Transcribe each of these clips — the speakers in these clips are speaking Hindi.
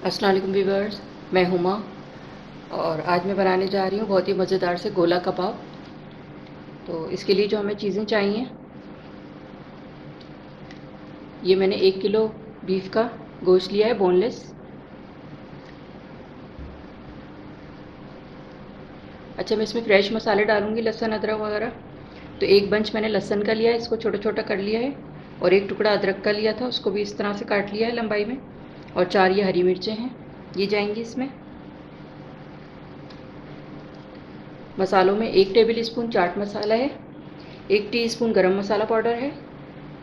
अस्सलाम वालेकुम व्यूअर्स, मैं हुमा और आज मैं बनाने जा रही हूँ बहुत ही मज़ेदार से गोला कबाब। तो इसके लिए जो हमें चीज़ें चाहिए, ये मैंने 1 किलो बीफ का गोश्त लिया है, बोनलेस। अच्छा, मैं इसमें फ्रेश मसाले डालूँगी, लहसुन अदरक वगैरह। तो एक बंच मैंने लहसुन का लिया है, इसको छोटा छोटा कर लिया है। और एक टुकड़ा अदरक का लिया था, उसको भी इस तरह से काट लिया है लंबाई में। और 4 ये हरी मिर्चें हैं, ये जाएंगी इसमें। मसालों में 1 टेबल स्पून चाट मसाला है, 1 टीस्पून गरम मसाला पाउडर है,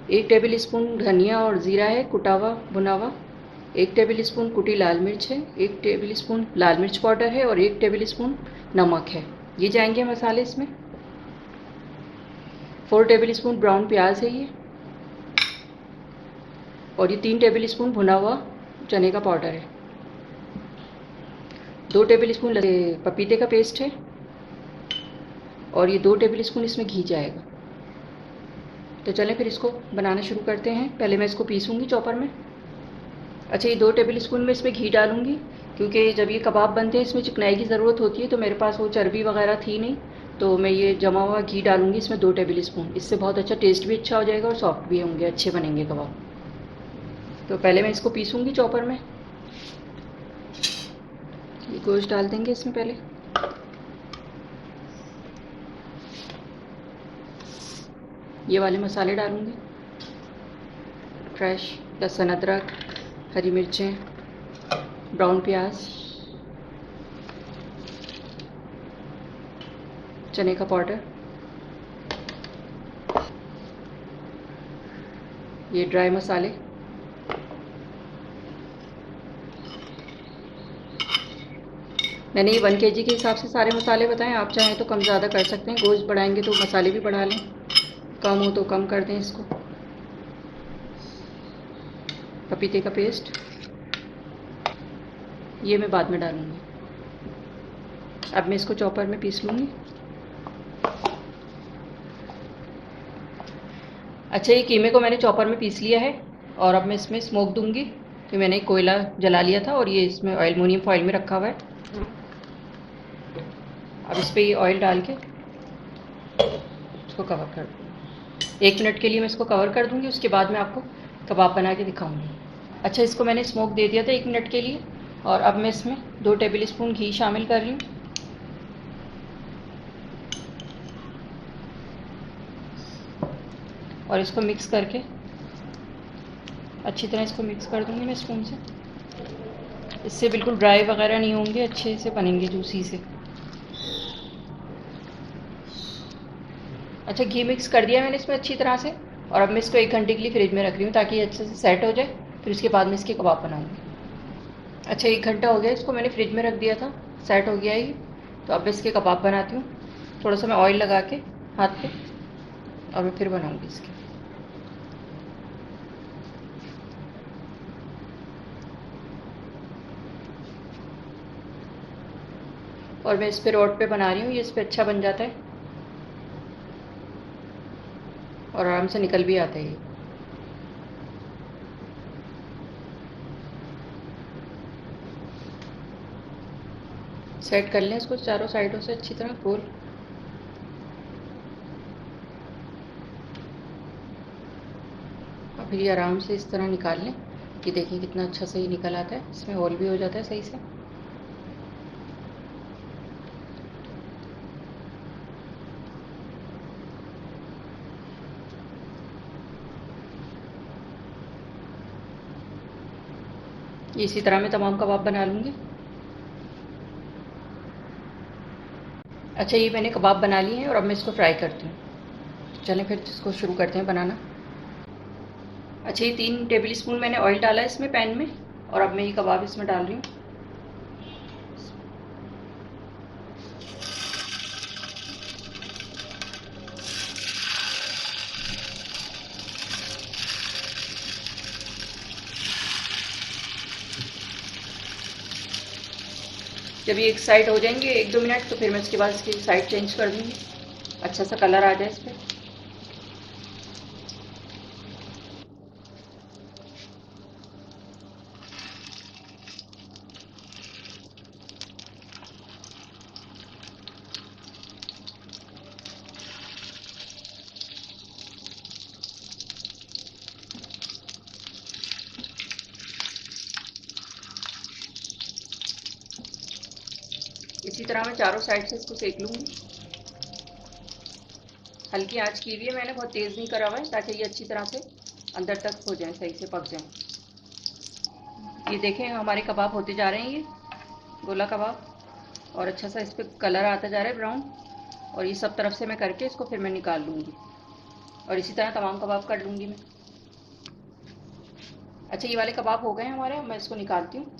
1 टेबल स्पून धनिया और ज़ीरा है कुटा हुआ भुना हुआ, 1 टेबल स्पून कुटी लाल मिर्च है, 1 टेबल स्पून लाल मिर्च पाउडर है और 1 टेबल स्पून नमक है। ये जाएंगे मसाले इसमें। 4 टेबल स्पून ब्राउन प्याज है ये। और ये 3 टेबल स्पून भुना हुआ चने का पाउडर है। 2 टेबल स्पून पपीते का पेस्ट है। और ये 2 टेबल स्पून इसमें घी जाएगा। तो चलें फिर इसको बनाना शुरू करते हैं। पहले मैं इसको पीसूँगी चॉपर में। अच्छा, ये 2 टेबल स्पून में इसमें घी डालूँगी, क्योंकि जब ये कबाब बनते हैं इसमें चिकनाई की ज़रूरत होती है। तो मेरे पास वो चर्बी वगैरह थी नहीं, तो मैं ये जमा हुआ घी डालूँगी इसमें 2 टेबल स्पून। इससे बहुत अच्छा टेस्ट भी अच्छा हो जाएगा और सॉफ्ट भी होंगे, अच्छे बनेंगे कबाब। तो पहले मैं इसको पीसूँगी चॉपर में। ये गोश्त डाल देंगे इसमें पहले। ये वाले मसाले डालूँगी, फ्रेश लहसुन अदरक, हरी मिर्चें, ब्राउन प्याज, चने का पाउडर, ये ड्राई मसाले। मैंने ये 1 केजी के हिसाब से सारे मसाले बताएं, आप चाहें तो कम ज़्यादा कर सकते हैं। गोश्त बढ़ाएंगे तो मसाले भी बढ़ा लें, कम हो तो कम कर दें इसको। पपीते का पेस्ट ये मैं बाद में डालूँगी। अब मैं इसको चॉपर में पीस लूँगी। अच्छा, ये कीमे को मैंने चॉपर में पीस लिया है और अब मैं इसमें स्मोक दूँगी। तो मैंने कोयला जला लिया था और ये इसमें एलुमिनियम फॉइल में रखा हुआ है। अब इस पर ये ऑयल डाल के इसको कवर कर दूँगी। 1 मिनट के लिए मैं इसको कवर कर दूँगी, उसके बाद मैं आपको कबाब बना के दिखाऊँगी। अच्छा, इसको मैंने स्मोक दे दिया था 1 मिनट के लिए। और अब मैं इसमें 2 टेबल स्पून घी शामिल कर रही हूँ। और इसको मिक्स करके अच्छी तरह इसको मिक्स कर दूँगी मैं स्पून से। इससे बिल्कुल ड्राई वगैरह नहीं होंगे, अच्छे से बनेंगे जूसी से। अच्छा, घी मिक्स कर दिया मैंने इसमें अच्छी तरह से। और अब मैं इसको 1 घंटे के लिए फ्रिज में रख रही हूँ ताकि ये अच्छे से सेट हो जाए। फिर उसके बाद में इसके कबाब बनाऊँगी। अच्छा, 1 घंटा हो गया, इसको मैंने फ्रिज में रख दिया था, सेट हो गया ये। तो अब इसके कबाब बनाती हूँ। थोड़ा सा मैं ऑयल लगा के हाथ पे, और मैं फिर बनाऊँगी इसके। और मैं इस पर रोड पे बना रही हूँ, ये इस पर अच्छा बन जाता है और आराम से निकल भी आता है ये। सेट कर लें इसको चारों साइडों से अच्छी तरह गोल। और फिर ये आराम से इस तरह निकाल लें। ये देखिए कितना अच्छा से ये निकल आता है, इसमें होल भी हो जाता है सही से। इसी तरह मैं तमाम कबाब बना लूँगी। अच्छा, ये मैंने कबाब बना लिए हैं और अब मैं इसको फ्राई करती हूँ। चलें फिर इसको शुरू करते हैं बनाना। अच्छा, ये 3 टेबल स्पून मैंने ऑयल डाला है इसमें पैन में। और अब मैं ये कबाब इसमें डाल रही हूँ। जब ये एक साइड हो जाएंगे 1-2 मिनट, तो फिर मैं इसके बाद इसकी साइड चेंज कर दूँगी, अच्छा सा कलर आ जाए इस पर। इसी तरह मैं चारों साइड से इसको सेक लूँगी। हल्की आंच की हुई है मैंने, बहुत तेज़ नहीं करा हुआ है, ताकि ये अच्छी तरह से अंदर तक हो जाए, सही से पक जाए। ये देखें हमारे कबाब होते जा रहे हैं, ये गोला कबाब, और अच्छा सा इस पर कलर आता जा रहा है ब्राउन। और ये सब तरफ से मैं करके इसको फिर मैं निकाल लूँगी, और इसी तरह तमाम कबाब कर लूँगी मैं। अच्छा, ये वाले कबाब हो गए हैं हमारे, अब मैं इसको निकालती हूँ।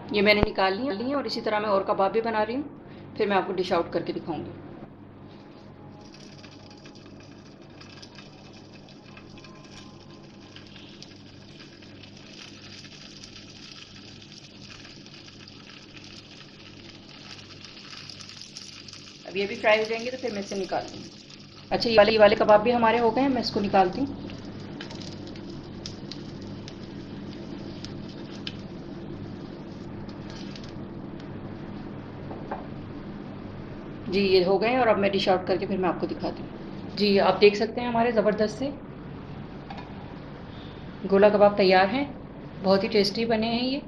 ये मैंने निकाल ली है, और इसी तरह मैं और कबाब भी बना रही हूँ, फिर मैं आपको डिश आउट करके दिखाऊंगी। अब ये भी फ्राई हो जाएंगे तो फिर मैं इसे निकाल लूँगी। अच्छा, ये वाले कबाब भी हमारे हो गए हैं, मैं इसको निकालती हूँ। जी, ये हो गए हैं, और अब मैं डिश आउट करके फिर मैं आपको दिखाती हूँ। जी, आप देख सकते हैं हमारे ज़बरदस्त से गोला कबाब तैयार हैं। बहुत ही टेस्टी बने हैं ये,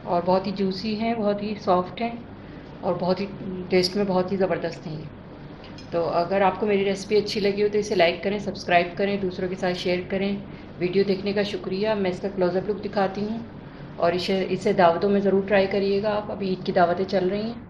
और बहुत ही जूसी हैं, बहुत ही सॉफ्ट हैं, और बहुत ही टेस्ट में बहुत ही ज़बरदस्त हैं ये। तो अगर आपको मेरी रेसिपी अच्छी लगी हो तो इसे लाइक करें, सब्सक्राइब करें, दूसरों के साथ शेयर करें। वीडियो देखने का शुक्रिया। मैं इसका क्लोज़अप लुक दिखाती हूँ, और इसे इसे दावतों में ज़रूर ट्राई करिएगा आप। अभी ईद की दावतें चल रही हैं।